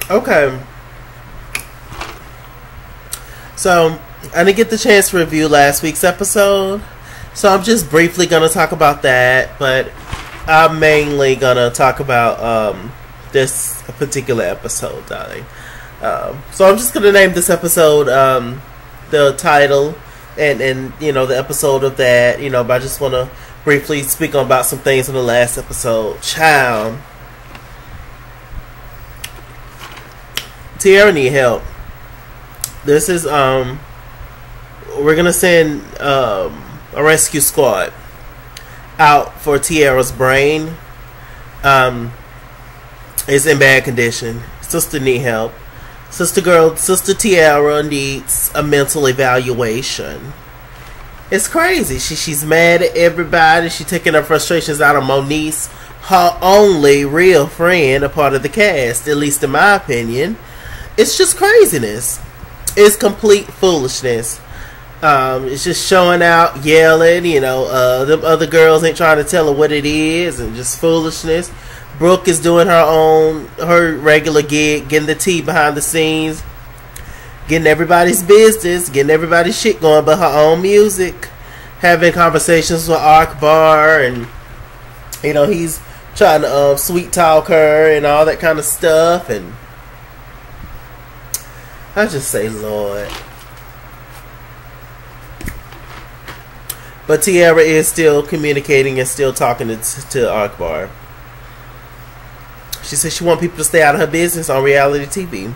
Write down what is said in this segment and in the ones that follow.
Okay. So, I didn't get the chance to review last week's episode. So, I'm just briefly going to talk about that. But I'm mainly going to talk about this particular episode, darling. So, I'm just going to name this episode the title and you know, the episode of that. You know, but I just want to briefly speak on about some things in the last episode. Child. Teairra need help. This is we're gonna send a rescue squad out for Teairra's brain. It's in bad condition. Sister need help. Sister Teairra needs a mental evaluation. It's crazy. She's mad at everybody. She's taking her frustrations out on Moniece, her only real friend, a part of the cast, at least in my opinion. It's just craziness. It's complete foolishness. It's just showing out, yelling, you know, them other girls ain't trying to tell her what it is, and just foolishness. Brooke is doing her regular gig, getting the tea behind the scenes, getting everybody's business, getting everybody's shit going, but her own music, having conversations with Akbar, and, you know, he's trying to sweet talk her and all that kind of stuff, and I just say, Lord. But Teairra is still communicating and still talking to Akbar. She says she wants people to stay out of her business on reality TV.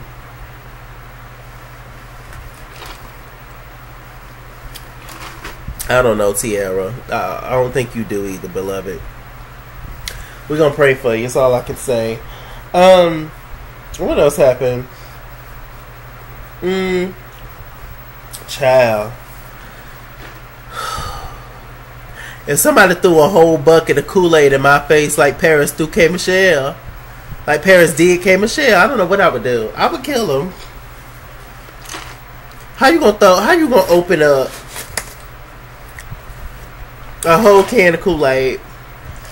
I don't know, Teairra. I don't think you do either, beloved. We're going to pray for you. That's all I can say. What else happened? Child. If somebody threw a whole bucket of Kool-Aid in my face like Paris threw K. Michelle, like Paris did K. Michelle, I don't know what I would do. I would kill him. How you gonna open up a whole can of Kool-Aid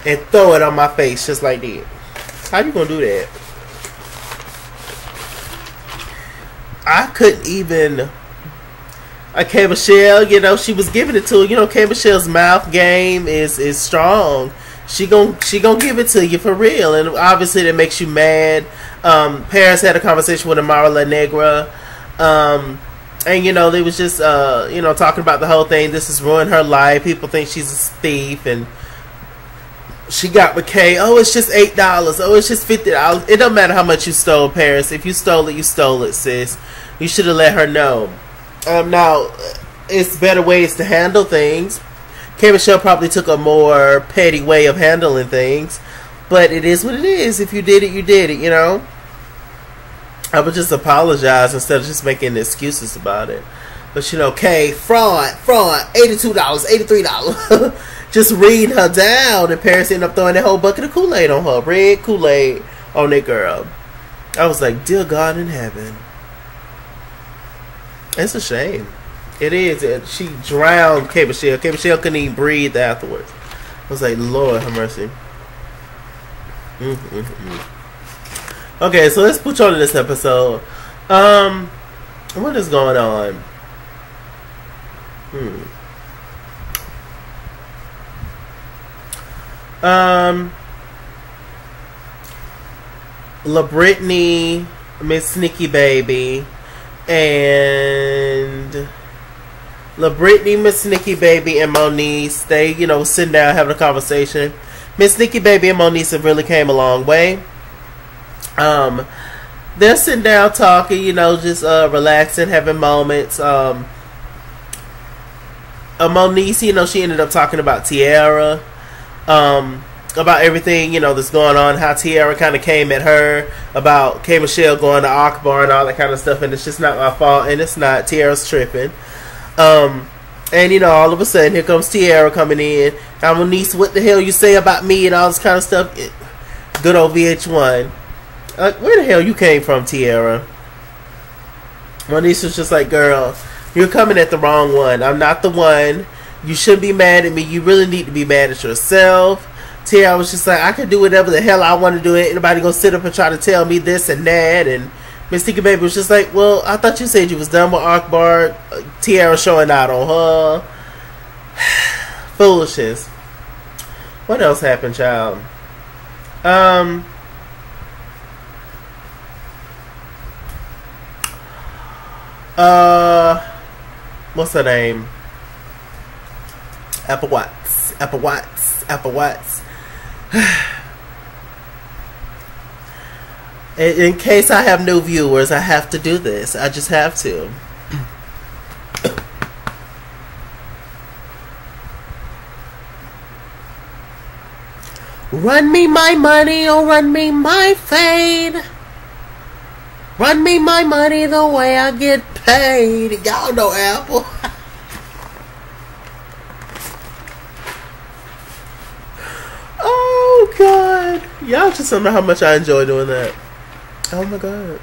and throw it on my face just like that? How you gonna do that? I couldn't even. K. Michelle, you know, she was giving it to her. You know, K. Michelle's mouth game is strong. She gon' give it to you for real, and obviously that makes you mad. Paris had a conversation with Amara La Negra, and you know, they was just you know, talking about the whole thing. This has ruined her life. People think she's a thief, and she got with Kay. Oh, it's just $8. Oh, it's just $50. It don't matter how much you stole, Paris. If you stole it, you stole it, sis. You should have let her know. Now, it's better ways to handle things. K. Michelle probably took a more petty way of handling things, but it is what it is. If you did it, you did it, you know? I would just apologize instead of just making excuses about it. But, you know, Kay, fraud, $82, $83. Just reading her down, and Paris ended up throwing that whole bucket of Kool-Aid on her. Red Kool-Aid on that girl. I was like, dear God in heaven. It's a shame. It is. She drowned K. Michelle. K. Michelle couldn't even breathe afterwards. I was like, Lord have mercy. Okay, so let's put you on to this episode. What is going on? La Brittany, Miss Nikki Baby, and La Brittany, Miss Nikki Baby, and Moniece, they, you know, sitting down having a conversation. Miss Nikki Baby and Moniece have really came a long way. They're sitting down talking, you know, just relaxing, having moments. Moniece, you know, she ended up talking about Teairra, about everything, you know, that's going on, how Teairra kind of came at her about K. Michelle going to Akbar and all that kind of stuff, and it's just not my fault, and it's not. Teairra's tripping. And, you know, all of a sudden, here comes Teairra coming in. I'm Moniece, what the hell you say about me and all this kind of stuff? Good old VH1. Where the hell you came from, Teairra? Moniece was just like, girl, you're coming at the wrong one. I'm not the one. You shouldn't be mad at me. You really need to be mad at yourself. Teairra was just like, I can do whatever the hell I want to do. Ain't nobody gonna sit up and try to tell me this and that. And Miss Sticky Baby was just like, well, I thought you said you was done with Akbar. Teairra showing out on her. Foolishness. What else happened, child? What's her name? Apple Watts. In case I have new viewers, I have to do this. I just have to. Run me my money or run me my fade. Run me my money the way I get paid. Y'all know Apple. Oh, God. Y'all just don't know how much I enjoy doing that. Oh, my God.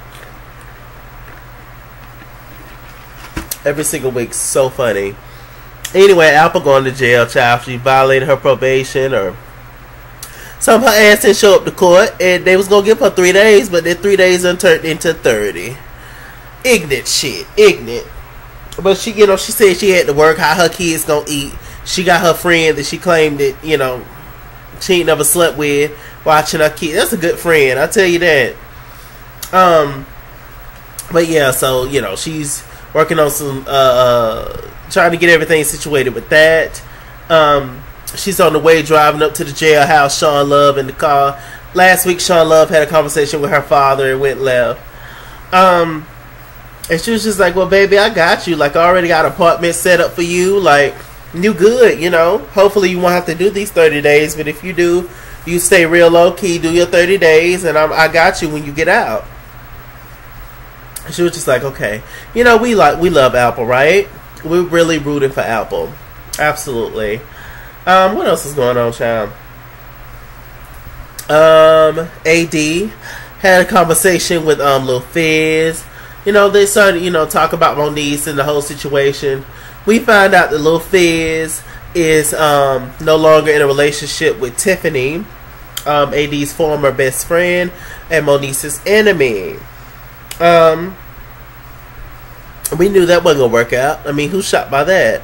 Every single week. So funny. Anyway, Apple going to jail, child. She violated her probation or... Some of her ass didn't show up to court, and they was gonna give her 3 days, but then 3 days turned into 30. Ignorant shit, ignorant. But she, you know, she said she had to work. How her kids gonna eat? She got her friend that she claimed that, you know, she ain't never slept with, watching her kids. That's a good friend, I tell you that. But yeah, so you know, she's working on some, trying to get everything situated with that. She's on the way driving up to the jailhouse. Sean Love in the car. Last week, Sean Love had a conversation with her father and went left. And she was just like, well, baby, I got you. Like, I already got an apartment set up for you. Like, you good, you know. Hopefully, you won't have to do these 30 days. But if you do, you stay real low-key, do your 30 days, and I got you when you get out. She was just like, okay. You know, we love Apple, right? We're really rooting for Apple. Absolutely. What else is going on, child? AD had a conversation with Lil Fizz. You know, they started, you know, talk about Moniece and the whole situation. We found out that Lil Fizz is no longer in a relationship with Tiffany, AD's former best friend and Moniece's enemy. We knew that wasn't gonna work out. I mean, who's shocked by that?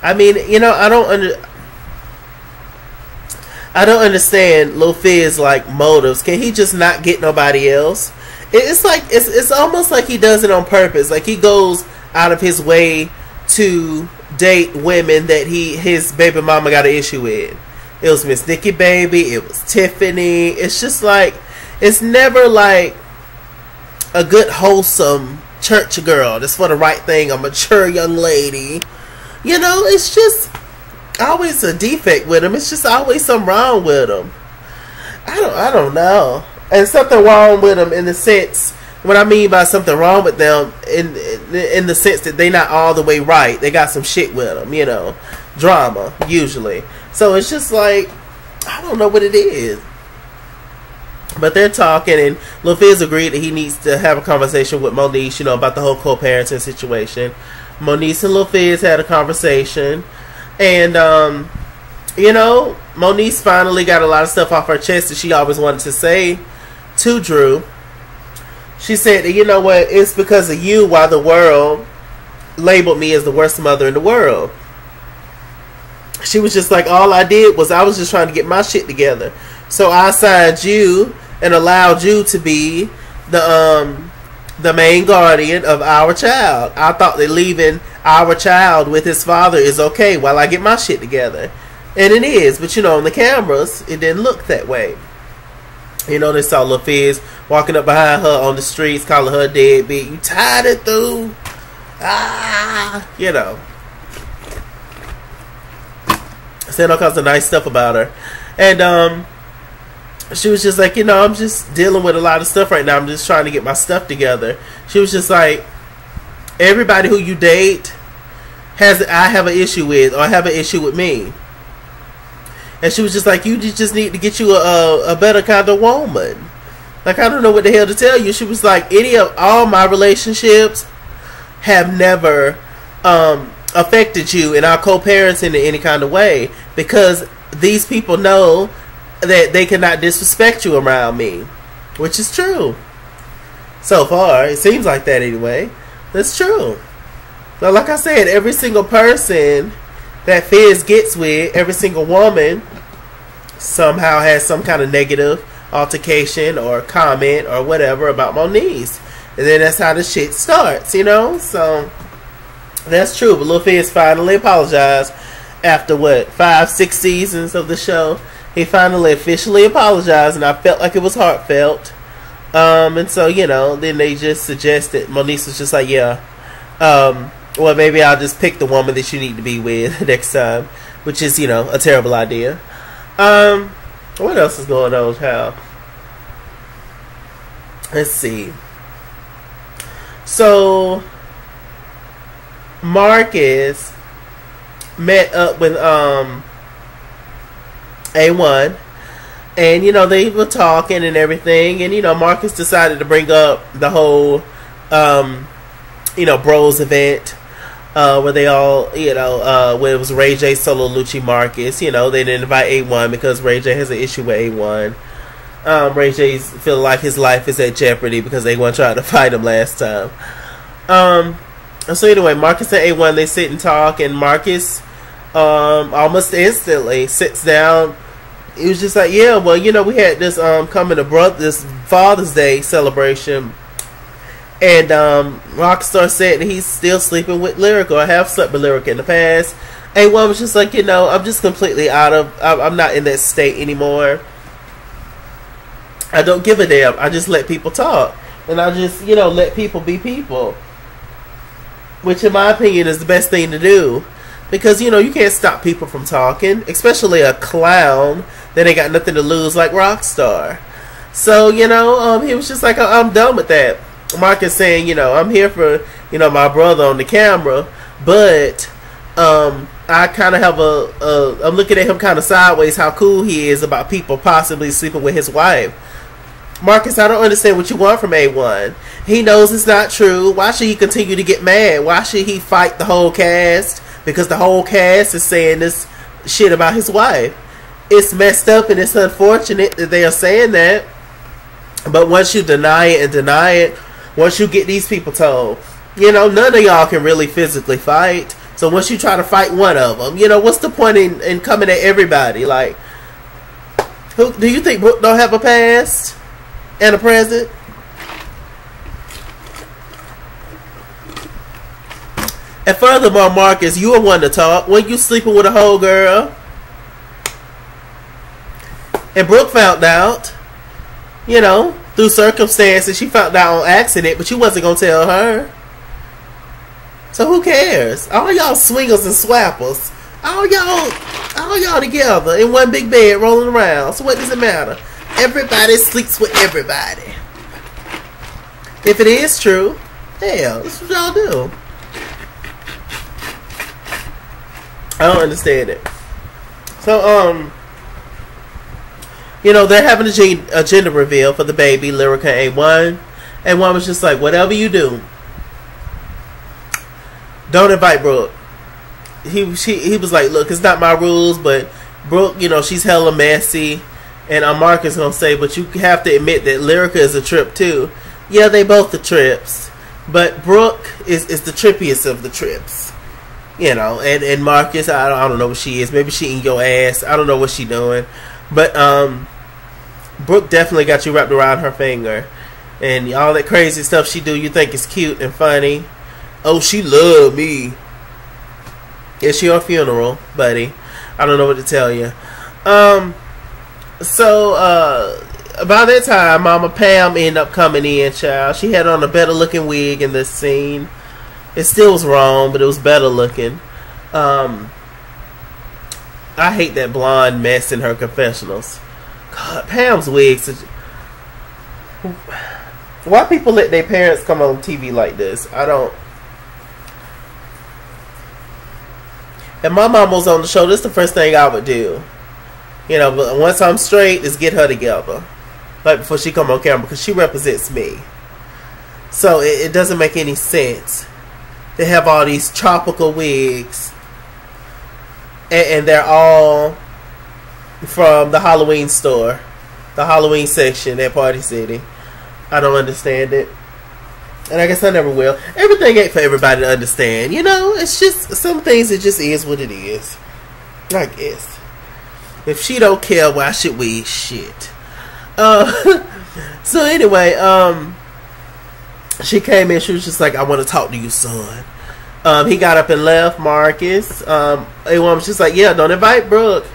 I mean, you know, I don't understand Lil Fizz like motives. Can he just not get nobody else? It's like it's almost like he does it on purpose. Like he goes out of his way to date women that his baby mama got an issue with. It was Miss Nikki Baby. It was Tiffany. It's just like it's never like a good wholesome church girl. That's for the right thing. A mature young lady. You know, it's just always a defect with him. It's just always something wrong with him. I don't know. And something wrong with them in the sense, what I mean by something wrong with them, in the sense that they not all the way right. They got some shit with them, you know. Drama, usually. So it's just like, I don't know what it is. But they're talking, and Lil Fizz agreed that he needs to have a conversation with Moniece, you know, about the whole co-parenting situation. Moniece and Lil Fizz had a conversation, and you know, Moniece finally got a lot of stuff off her chest that she always wanted to say to Drew. She said that, you know what, it's because of you why the world labeled me as the worst mother in the world. She was just like, all I did was I was just trying to get my shit together. So I signed you and allowed you to be the main guardian of our child. I thought that leaving our child with his father is okay while I get my shit together. And it is, but you know, on the cameras, it didn't look that way. You know, they saw Lil Fizz walking up behind her on the streets, calling her a deadbeat. You tired it through? You know. Saying all kinds of nice stuff about her. And, she was just like, you know, I'm just dealing with a lot of stuff right now. I'm just trying to get my stuff together. She was just like, everybody who you date I have an issue with, or have an issue with me. And she was just like, you just need to get you a better kind of woman. Like, I don't know what the hell to tell you. She was like, all my relationships have never affected you in our co-parenting in any kind of way, because these people know that they cannot disrespect you around me, which is true. So far, it seems like that anyway. That's true. But like I said, every single person that Fizz gets with, every single woman, somehow has some kind of negative altercation or comment or whatever about Moniece. And then that's how the shit starts, you know? So, that's true. But Lil Fizz finally apologized after, what, 5-6 seasons of the show. He finally officially apologized, and I felt like it was heartfelt. And so, you know, then they just suggested, Moniece was just like, yeah, well, maybe I'll just pick the woman that you need to be with next time, which is, you know, a terrible idea. What else is going on, child? Let's see. So, Marcus met up with A1, and you know they were talking and everything, and you know Marcus decided to bring up the whole you know Bros event where they all where it was Ray J, Solo, Lucci, Marcus. You know they didn't invite A1 because Ray J has an issue with A1. Ray J's feeling like his life is at jeopardy because A1 tried to fight him last time. So anyway, Marcus and A1, they sit and talk, and Marcus almost instantly sits down. He was just like, yeah, well, you know, we had this coming to this Father's Day celebration, and Rockstar said that he's still sleeping with Lyrica, or have slept with Lyrica in the past. A1 was just like, you know, I'm just completely I'm not in that state anymore. I don't give a damn. I just let people talk, and I just, you know, let people be people, which in my opinion is the best thing to do. Because, you know, you can't stop people from talking, especially a clown that ain't got nothing to lose like Rockstar. So, you know, he was just like, I'm done with that. Marcus saying, you know, I'm here for, you know, my brother on the camera, but I kind of have I'm looking at him kind of sideways how cool he is about people possibly sleeping with his wife. Marcus, I don't understand what you want from A1. He knows it's not true. Why should he continue to get mad? Why should he fight the whole cast? Because the whole cast is saying this shit about his wife. It's messed up and it's unfortunate that they are saying that. But once you deny it, once you get these people told, you know, none of y'all can really physically fight. So once you try to fight one of them, you know, what's the point in coming at everybody? Like, who do you think Brooke don't have a past and a present? And furthermore, Marcus, you were one to talk. When you sleeping with a whole girl, and Brooke found out, you know, through circumstances, she found out on accident, but you wasn't gonna tell her. So who cares? All y'all swingers and swappers, all y'all together in one big bed rolling around. So what does it matter? Everybody sleeps with everybody. If it is true, hell, that's what y'all do. I don't understand it. So, you know, they're having a gender reveal for the baby, Lyrica A1. And one was just like, whatever you do, don't invite Brooke. He was like, look, it's not my rules, but Brooke, you know, she's hella messy. And Marcus gonna say, but you have to admit that Lyrica is a trip too. Yeah, they both the trips. But Brooke is the trippiest of the trips. You know, and Marcus, I don't know what she is. Maybe she eating your ass. I don't know what she doing. But Brooke definitely got you wrapped around her finger. And all that crazy stuff she do, you think is cute and funny. Oh, she love me. It's your funeral, buddy. I don't know what to tell you. So, by that time, Mama Pam ended up coming in, child. She had on a better looking wig in this scene. It still was wrong, but it was better looking. I hate that blonde mess in her confessionals. God, Pam's wigs. Why people let their parents come on TV like this? I don't. If my mom was on the show, this is the first thing I would do. You know, but once I'm straight, is get her together. Like before she come on camera, because she represents me. So it doesn't make any sense. They have all these tropical wigs, and they're all from the Halloween store, the Halloween section at Party City. I don't understand it. And I guess I never will. Everything ain't for everybody to understand. You know, it's just some things, it just is what it is. I guess. If she don't care, why should we? Shit. So anyway, she came in, she was just like, I want to talk to you, son. He got up and left, Marcus. A woman was just like, yeah, don't invite Brooke.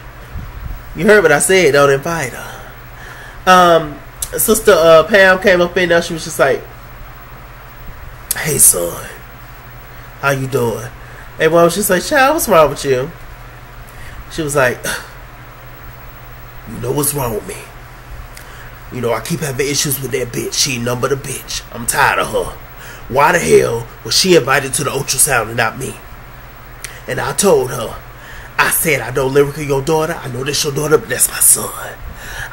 You heard what I said, don't invite her. Sister Pam came up in there, she was just like, hey son, how you doing? A woman was just like, child, what's wrong with you? She was like, you know what's wrong with me. You know, I keep having issues with that bitch. She ain't nothing but a bitch. I'm tired of her. Why the hell was she invited to the ultrasound and not me? And I told her, I said, I know Lyrica your daughter. I know that's your daughter, but that's my son.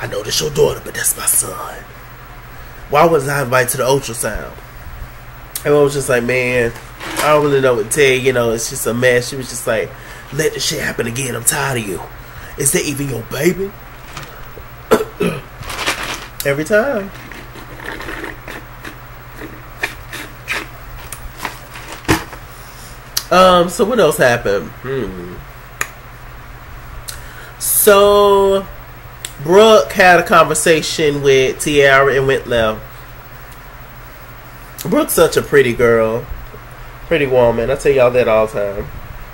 I know that's your daughter, but that's my son. Why wasn't I invited to the ultrasound? And I was just like, man, I don't really know what to tell you. You know, it's just a mess. She was just like, let this shit happen again. I'm tired of you. Is that even your baby? Every time. So what else happened? So Brooke had a conversation with Teairra and went left. Brooke's such a pretty girl. Pretty woman. I tell y'all that all the time.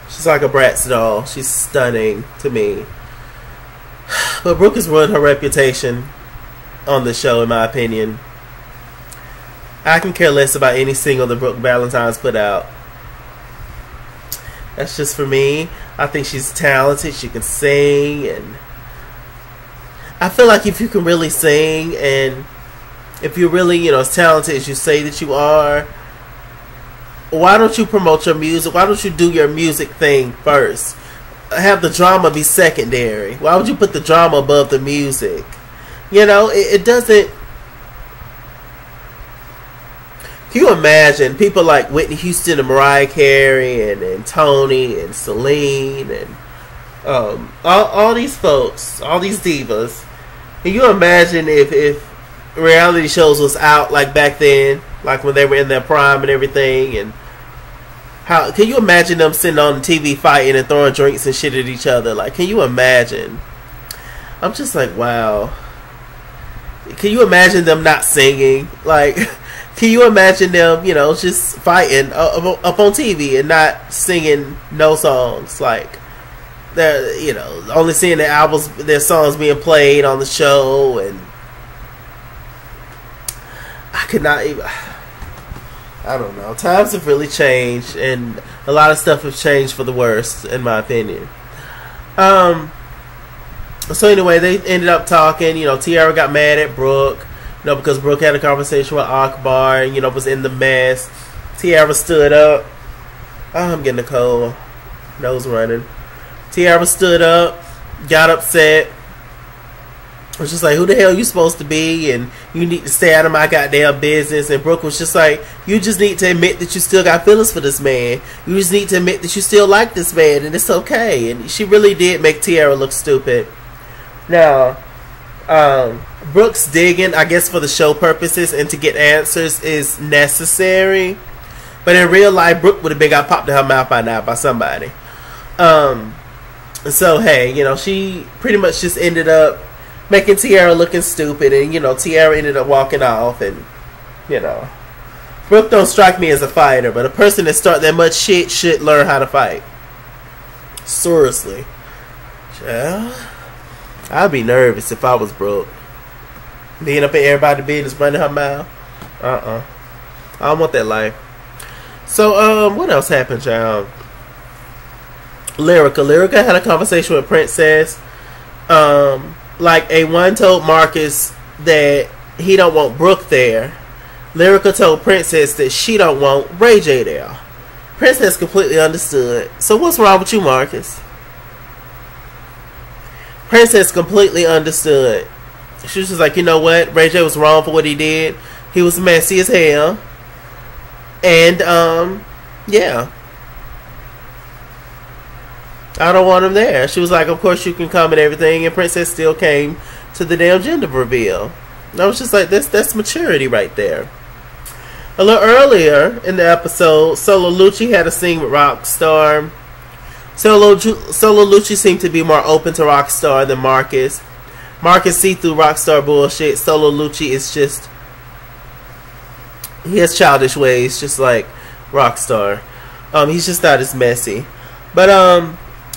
She's like a Bratz doll. She's stunning to me. But Brooke has ruined her reputation on the show, in my opinion. I can care less about any single that Brooke Valentine's put out. That's just for me. I think she's talented. She can sing, and I feel like if you can really sing, and if you're really, you know, as talented as you say that you are, why don't you promote your music? Why don't you do your music thing first? Have the drama be secondary. Why would you put the drama above the music? You know, it doesn't. Can you imagine people like Whitney Houston and Mariah Carey and Tony and Celine and all these folks, all these divas? Can you imagine if reality shows was out like back then, like when they were in their prime and everything? And how can you imagine them sitting on TV fighting and throwing drinks and shit at each other? Like, can you imagine? I'm just like, wow. Can you imagine them not singing? Like, can you imagine them, you know, just fighting up on TV and not singing no songs? Like, they're, you know, only seeing their albums, their songs being played on the show, and I could not even. I don't know. Times have really changed, and a lot of stuff has changed for the worst, in my opinion. So anyway, they ended up talking. You know, Teairra got mad at Brooke, you know, because Brooke had a conversation with Akbar, and, you know, was in the mess. Teairra stood up. Oh, I'm getting a cold. Nose running. Teairra stood up, got upset. Was just like, who the hell you supposed to be? And you need to stay out of my goddamn business. And Brooke was just like, you just need to admit that you still got feelings for this man. You just need to admit that you still like this man, and it's okay. And she really did make Teairra look stupid. Now, Brooke's digging, I guess for the show purposes and to get answers, is necessary. But in real life, Brooke would have been got popped in her mouth by now by somebody. So, hey, you know, she pretty much just ended up making Teairra looking stupid. And, you know, Teairra ended up walking off. And, you know, Brooke don't strike me as a fighter. But a person that start that much shit should learn how to fight. Seriously. Yeah. I'd be nervous if I was Brooke. Being up in everybody's business, running her mouth. I don't want that life. So, what else happened, y'all? Lyrica had a conversation with Princess. Like, A1 told Marcus that he don't want Brooke there. Lyrica told Princess that she don't want Ray J there. Princess completely understood. So what's wrong with you, Marcus? Princess completely understood. She was just like, you know what? Ray J was wrong for what he did. He was messy as hell. And, yeah. I don't want him there. She was like, of course you can come and everything. And Princess still came to the damn gender reveal. And I was just like, that's maturity right there. A little earlier in the episode, Solo Lucci had a scene with Rockstar. Solo Lucci seemed to be more open to Rockstar than Marcus. Marcus see through Rockstar bullshit. Solo Lucci is just, he has childish ways, just like Rockstar. He's just not as messy. But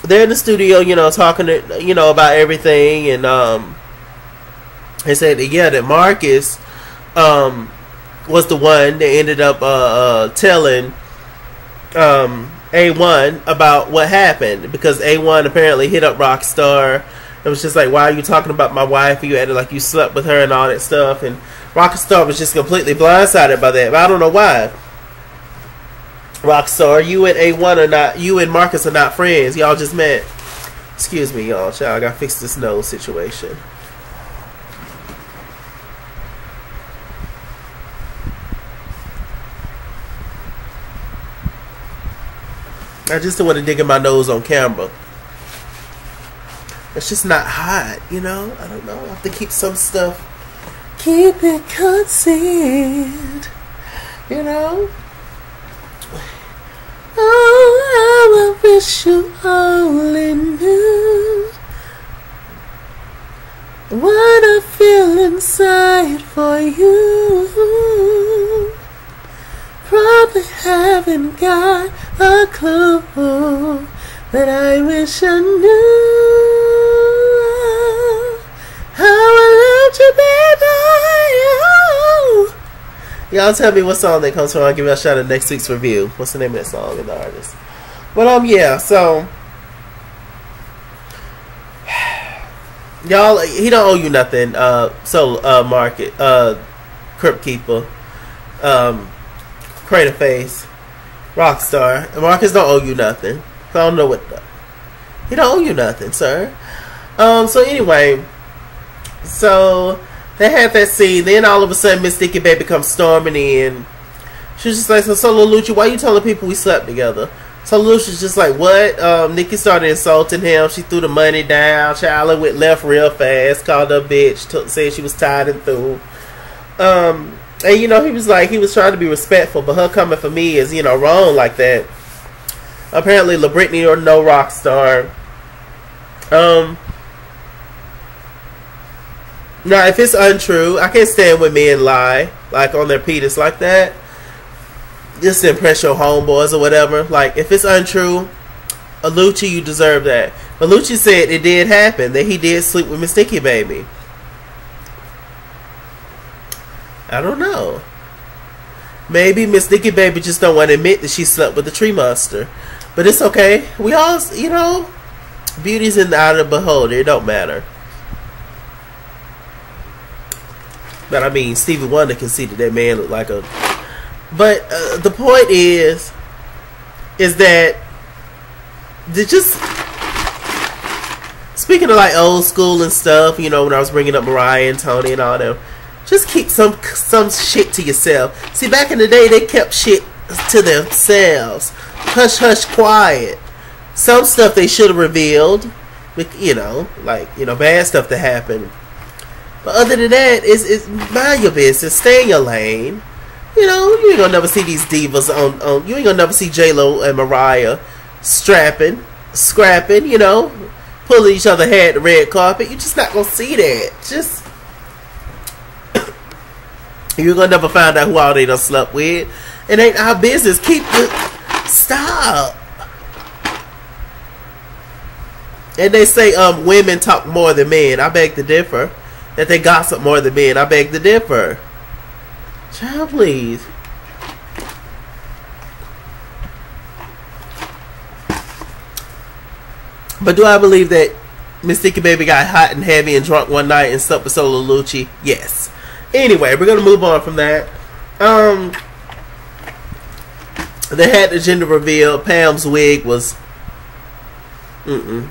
they're in the studio, you know, talking to, you know, about everything, and they said that, yeah, that Marcus was the one that ended up telling A1 about what happened, because A1 apparently hit up Rockstar. It was just like, why are you talking about my wife? You acted like you slept with her and all that stuff, and Rockstar was just completely blindsided by that. But I don't know why. Rockstar, you and A1 are not, you and Marcus are not friends. Y'all just met. Excuse me, y'all. Child, I gotta fix this nose situation. I just don't want to dig in my nose on camera. It's just not hot, you know? I don't know. I have to keep some stuff. Keep it concealed, you know? Oh, I wish you only knew what I feel inside for you. Probably haven't got a clue, but I wish I knew how I loved you, baby. Y'all tell me what song that comes from. I'll give you a shout out next week's review. What's the name of that song and the artist? But yeah, so y'all, he don't owe you nothing. Market, Crypt Keeper, Crater Face, Rockstar. Marcus don't owe you nothing. I don't know what he don't owe you nothing, sir. So anyway, so they had that scene. Then all of a sudden, Miss Nikki Baby comes storming in. She was just like, so Solo Lucci, why you telling people we slept together? Solo Lucci's just like, what? Nikki started insulting him. She threw the money down. Charlie went left real fast, called her a bitch, said she was tired and through. And you know, he was like, he was trying to be respectful, but her coming for me is, you know, wrong like that. Apparently, LaBritney or no Rockstar. Now, if it's untrue, I can't stand when men lie, like on their penis like that, just to impress your homeboys or whatever. Like, if it's untrue, Lucci, you deserve that. But Lucci said it did happen, that he did sleep with Miss Nikki Baby. I don't know. Maybe Miss Nikki Baby just don't want to admit that she slept with the tree monster. But it's okay. We all, you know, beauty's in the eye of the beholder. It don't matter. But I mean, Stevie Wonder can see that man looked like a... But the point is that just... Speaking of like old school and stuff, you know, when I was bringing up Mariah and Tony and all them, just keep some shit to yourself. See, back in the day, they kept shit to themselves. Hush, hush, quiet. Some stuff they should have revealed. You know, like, you know, bad stuff that happened. But other than that, it's mind your business. Stay in your lane. You know, you ain't gonna never see these divas on you ain't gonna never see J-Lo and Mariah scrapping, you know, pulling each other hair at the red carpet. You're just not gonna see that. Just you're gonna never find out who all they done slept with. It ain't our business. Stop. And they say women talk more than men. I beg to differ. That they gossip more than men. I beg to differ. Child, please. But do I believe that Miss Nikki Baby got hot and heavy and drunk one night and slept with Solo Lucci? Yes. Anyway, we're gonna move on from that. They had the gender reveal. Pam's wig was and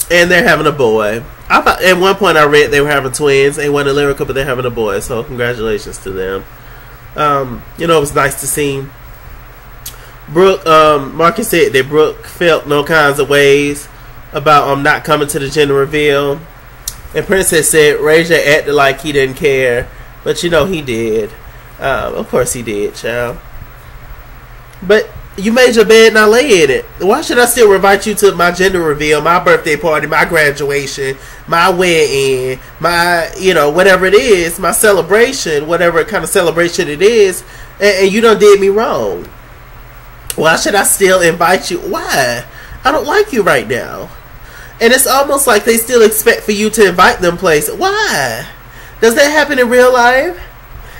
they're having a boy. At one point I read they were having twins. They weren't lyrical, but they're having a boy, so congratulations to them. You know, it was nice to see Brooke, Marcus said that Brooke felt no kinds of ways about not coming to the gender reveal. And Princess said Ray J acted like he didn't care, but you know he did. Of course he did, child. But you made your bed, now lay in it. Why should I still invite you to my gender reveal, my birthday party, my graduation, my wedding, my, you know, whatever it is, my celebration, whatever kind of celebration it is, and you done did me wrong? Why should I still invite you? Why? I don't like you right now. And it's almost like they still expect for you to invite them places. Why? Does that happen in real life?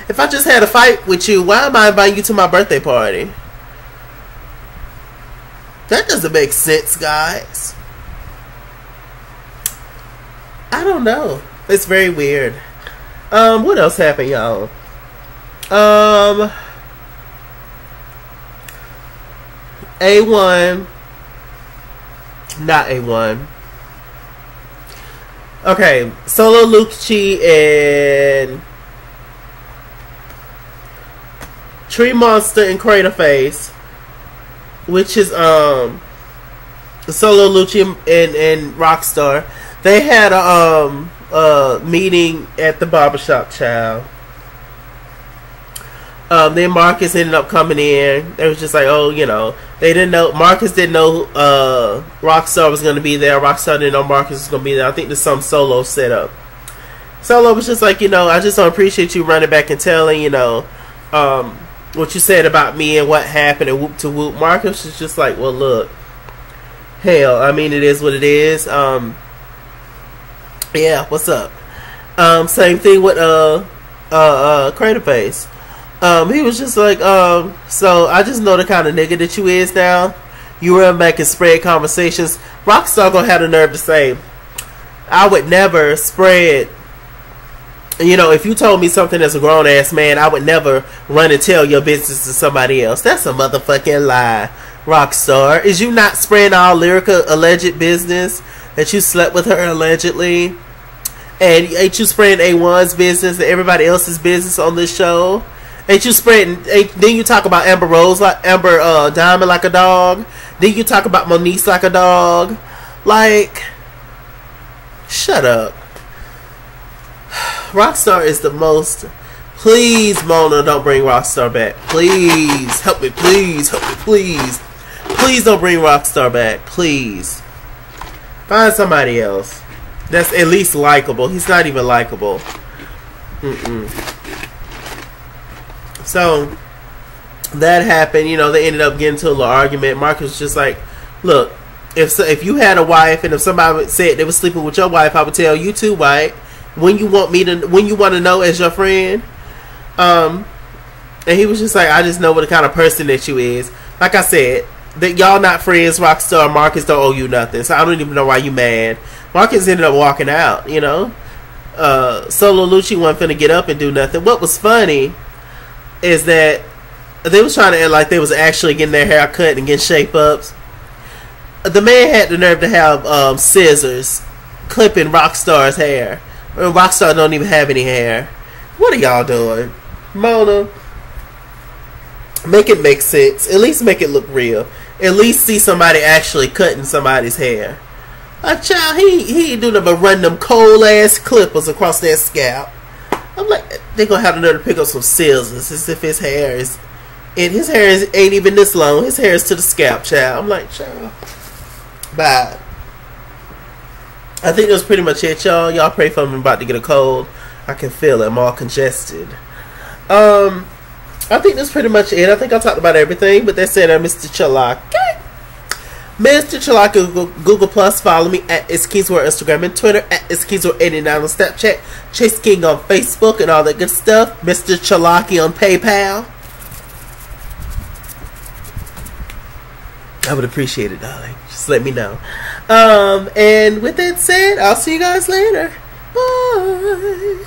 If I just had a fight with you, why am I inviting you to my birthday party? That doesn't make sense, guys. I don't know. It's very weird. What else happened, y'all? A1. Not A1. Okay, Solo Lucci and Tree Monster and Crater Face, which is Solo Lucci and Rockstar. They had a meeting at the barbershop, child. Then Marcus ended up coming in. It was just like, oh, you know, they didn't know. Marcus didn't know Rockstar was going to be there. Rockstar didn't know Marcus was going to be there. I think there's some Solo setup. Solo was just like, you know, I just don't appreciate you running back and telling, you know, what you said about me and what happened and whoop to whoop. Marcus was just like, well, look, hell, I mean, it is what it is. Yeah, what's up? Same thing with Crater Face. He was just like, so I just know the kind of nigga that you is now. You run back and spread conversations. Rockstar gonna have the nerve to say, I would never spread, you know, if you told me something as a grown ass man, I would never run and tell your business to somebody else. That's a motherfucking lie, Rockstar. Is you not spreading all Lyrica alleged business that you slept with her allegedly? And ain't you spreading A1's business and everybody else's business on this show? Ain't you spreading? Then you talk about Amber Rose, like Amber Diamond, like a dog. Then you talk about Moniece like a dog. Like, shut up. Rockstar is the most. Please, Mona, don't bring Rockstar back. Please help me. Please help me. Please, please don't bring Rockstar back. Please find somebody else that's at least likable. He's not even likable. So that happened. You know, they ended up getting into a little argument. Marcus was just like, look, if you had a wife and if somebody said they were sleeping with your wife, I would tell you too, right? When you want to know as your friend. And he was just like, I just know what the kind of person that you is. Like I said, that y'all not friends. Rockstar, Marcus don't owe you nothing, so I don't even know why you mad. Marcus ended up walking out, you know. Solo Lucci wasn't finna get up and do nothing. What was funny is that they was trying to act like they was actually getting their hair cut and getting shape-ups. The man had the nerve to have scissors clipping Rockstar's hair. Rockstar don't even have any hair. What are y'all doing? Mona, make it make sense. At least make it look real. At least see somebody actually cutting somebody's hair. Like, child, he ain't doing nothing but run them cold-ass clippers across their scalp. I'm like, they gonna have the nerve to pick up some scissors as if his hair is... And his hair ain't even this long. His hair is to the scalp, child. I'm like, child, bye. I think that's pretty much it, y'all. Y'all pray for me. I'm about to get a cold. I can feel it. I'm all congested. I think that's pretty much it. I think I talked about everything. But that said, Mr. Chalak. Mr. Chalak, Google Plus. Follow me at ItsKingsWorld Instagram and Twitter, at ItsKingsWorld89 on Snapchat, Chase King on Facebook and all that good stuff. Mr. Chalaki on PayPal. I would appreciate it, darling. Just let me know. And with that said, I'll see you guys later. Bye.